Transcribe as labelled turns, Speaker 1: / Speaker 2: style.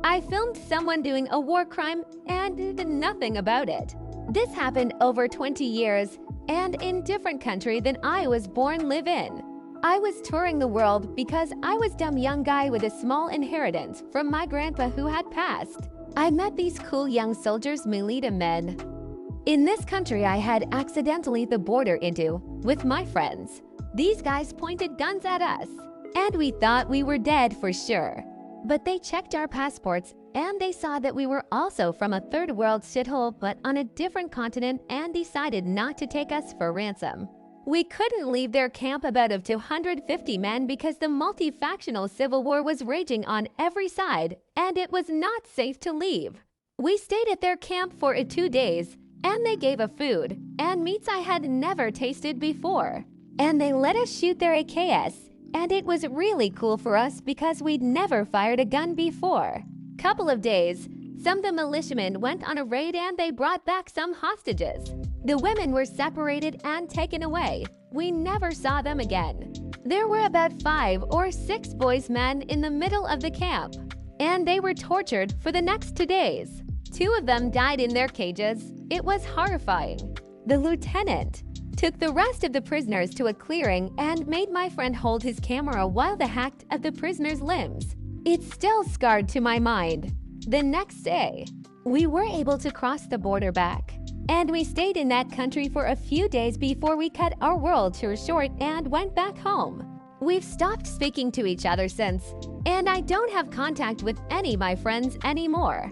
Speaker 1: I filmed someone doing a war crime and did nothing about it. This happened over 20 years and in different country than I was born live in. I was touring the world because I was dumb young guy with a small inheritance from my grandpa who had passed. I met these cool young soldiers Milita men. In this country I had accidentally the border into with my friends. These guys pointed guns at us and we thought we were dead for sure. But they checked our passports and they saw that we were also from a third world shithole but on a different continent and decided not to take us for ransom. We couldn't leave their camp about of 250 men because the multi-factional civil war was raging on every side and it was not safe to leave. We stayed at their camp for 2 days and they gave us food and meats I had never tasted before. And they let us shoot their AKs and it was really cool for us because we'd never fired a gun before. Couple of days, some of the militiamen went on a raid and they brought back some hostages. The women were separated and taken away. We never saw them again. There were about 5 or 6 boys men in the middle of the camp, and they were tortured for the next 2 days. 2 of them died in their cages. It was horrifying. The lieutenant took the rest of the prisoners to a clearing and made my friend hold his camera while they hacked at the prisoners' limbs. It's still scarred to my mind. The next day, we were able to cross the border back. And we stayed in that country for a few days before we cut our world tour short and went back home. We've stopped speaking to each other since, and I don't have contact with any of my friends anymore.